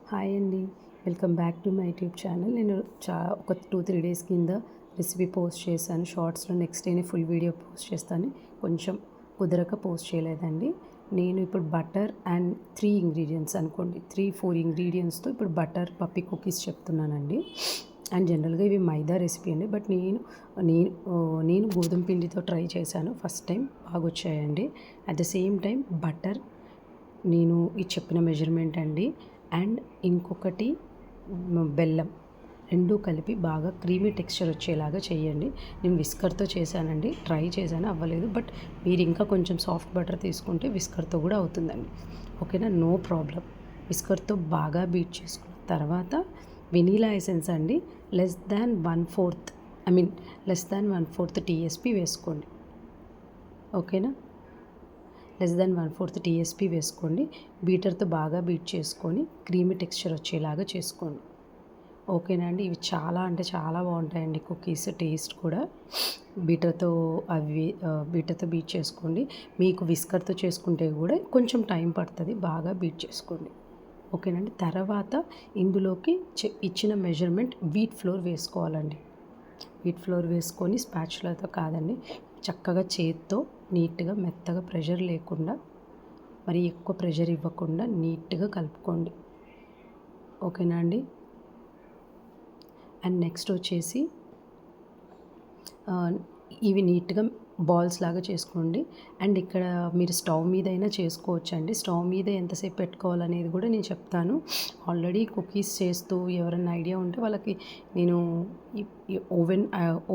Hi అండి, welcome back to my YouTube channel. నేను ఒక 2-3 డేస్ కింద రెసిపీ పోస్ట్ చేశాను షార్ట్స్లో. నెక్స్ట్ డేనే ఫుల్ వీడియో పోస్ట్ చేస్తాను. కొంచెం కుదరక పోస్ట్ చేయలేదండి. నేను ఇప్పుడు బటర్ అండ్ 3 ఇంగ్రీడియంట్స్ అనుకోండి, 3-4 ఇంగ్రీడియంట్స్తో ఇప్పుడు బటర్ పప్పీ కుకీస్ చెప్తున్నానండి. అండ్ జనరల్గా ఇవి మైదా రెసిపీ అండి, బట్ నేను గోధుమ పిండితో ట్రై చేశాను. ఫస్ట్ టైం బాగా వచ్చాయండి. At the same time butter నేను ఇది చెప్పిన మెజర్మెంట్ అండి. అండ్ ఇంకొకటి బెల్లం, రెండు కలిపి బాగా క్రీమీ టెక్స్చర్ వచ్చేలాగా చేయండి. నేను విస్కర్తో చేశానండి, ట్రై చేశాను, అవ్వలేదు. బట్ మీరు ఇంకా కొంచెం సాఫ్ట్ బటర్ తీసుకుంటే విస్కర్తో కూడా అవుతుందండి. ఓకేనా, నో ప్రాబ్లం. విస్కర్తో బాగా బీట్ చేసుకున్న తర్వాత వెనీలా ఎసెన్స్ అండి, లెస్ దాన్ 1/4 టీఎస్పీ వేసుకోండి. ఓకేనా, లెస్ దాన్ 1/4 టీఎస్పీ వేసుకోండి. బీటర్తో బాగా బీట్ చేసుకొని క్రీమీ టెక్స్చర్ వచ్చేలాగా చేసుకోండి. ఓకేనా అండి, ఇవి చాలా అంటే చాలా బాగుంటాయండి కుకీస్. టేస్ట్ కూడా బీటర్తో బీట్ చేసుకోండి. మీకు విస్కర్తో చేసుకుంటే కూడా కొంచెం టైం పడుతుంది, బాగా బీట్ చేసుకోండి. ఓకేనండి, తర్వాత ఇందులోకి ఇచ్చిన మెజర్మెంట్ వీట్ ఫ్లోర్ వేసుకోవాలండి. వీట్ ఫ్లోర్ వేసుకొని స్పాచులాతో కాదండి, చక్కగా చేత్తో నీట్గా మెత్తగా ప్రెషర్ లేకుండా, మరి ఎక్కువ ప్రెషర్ ఇవ్వకుండా నీట్గా కలుపుకోండి. ఓకేనా అండి. అండ్ నెక్స్ట్ వచ్చేసి ఇవి నీట్గా బాల్స్ లాగా చేసుకోండి. అండ్ ఇక్కడ మీరు స్టవ్ మీద అయినా చేసుకోవచ్చు అండి. స్టవ్ మీద ఎంతసేపు పెట్టుకోవాలనేది కూడా నేను చెప్తాను. ఆల్రెడీ కుకీస్ చేస్తూ ఎవరైనా ఐడియా ఉంటే వాళ్ళకి నేను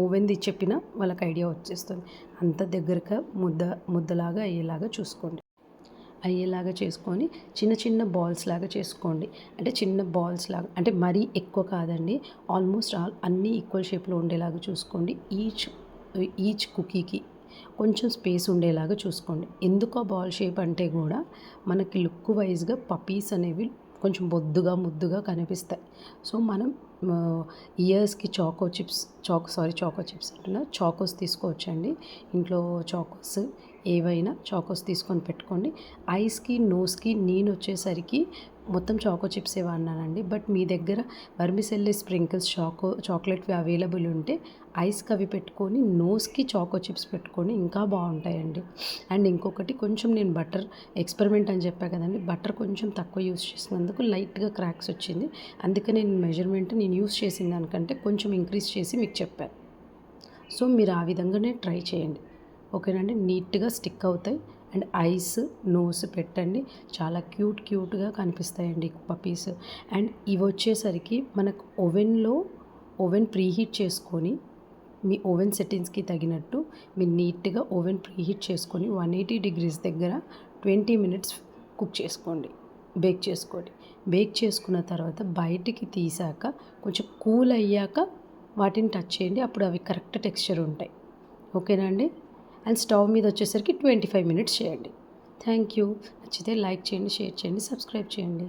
ఓవెన్ది చెప్పిన వాళ్ళకి ఐడియా వచ్చేస్తుంది. అంత దగ్గరగా ముద్దలాగా అయ్యేలాగా చూసుకోండి. అయ్యేలాగా చేసుకొని చిన్న చిన్న బాల్స్ లాగా చేసుకోండి. అంటే చిన్న బాల్స్ లాగా అంటే మరీ ఎక్కువ కాదండి, ఆల్మోస్ట్ అన్నీ ఈక్వల్ షేప్లో ఉండేలాగా చూసుకోండి. ఈచ్ కుకీకి కొంచెం స్పేస్ ఉండేలాగా చూసుకోండి. ఎందుకో బాల్ షేప్ అంటే కూడా మనకి లుక్ వైజ్గా పప్పీస్ అనేవి కొంచెం ముద్దుగా కనిపిస్తాయి. సో మనం ఇయర్స్కి చాకోస్ తీసుకోవచ్చండి. ఇంట్లో చాకోస్ ఏవైనా చాకోస్ తీసుకొని పెట్టుకోండి. ఐస్కి నోస్కి నేను వచ్చేసరికి మొత్తం చాకో చిప్సే వాడినానండి. బట్ మీ దగ్గర వర్మిసెల్లి స్ప్రింకిల్స్ చాక్లెట్వి అవైలబుల్ ఉంటే ఐస్కి అవి పెట్టుకొని నోస్కి చాకో చిప్స్ పెట్టుకొని ఇంకా బాగుంటాయండి. అండ్ ఇంకొకటి, కొంచెం నేను బటర్ ఎక్స్పెరిమెంట్ అని చెప్పా కదండి, బటర్ కొంచెం తక్కువ యూస్ చేసినందుకు లైట్గా క్రాక్స్ వచ్చింది. అందుకని నేను యూస్ చేసిన దానికంటే కొంచెం ఇంక్రీజ్ చేసి మీకు చెప్పాను. సో మీరు ఆ విధంగానే ట్రై చేయండి. ఓకేనండి, నీట్గా స్టిక్ అవుతాయి. అండ్ ఐస్ నోస్ పెట్టండి, చాలా క్యూట్గా కనిపిస్తాయండి పప్పీస్. అండ్ ఇవి వచ్చేసరికి మనకు ఓవెన్ ప్రీహీట్ చేసుకొని, మీ ఓవెన్ సెట్టింగ్స్కి తగినట్టు మీరు నీట్గా ఓవెన్ ప్రీహీట్ చేసుకొని 180 degrees దగ్గర 20 minutes కుక్ చేసుకోండి, బేక్ చేసుకోండి. బేక్ చేసుకున్న తర్వాత బయటికి తీసాక కొంచెం కూల్ అయ్యాక వాటిని టచ్ చేయండి, అప్పుడు అవి కరెక్ట్ టెక్స్చర్ ఉంటాయి. ఓకేనా అండి. అండ్ స్టవ్ మీద వచ్చేసరికి 25 minutes చేయండి. Thank you. నచ్చితే లైక్ చేయండి, షేర్ చేయండి, సబ్స్క్రైబ్ చేయండి.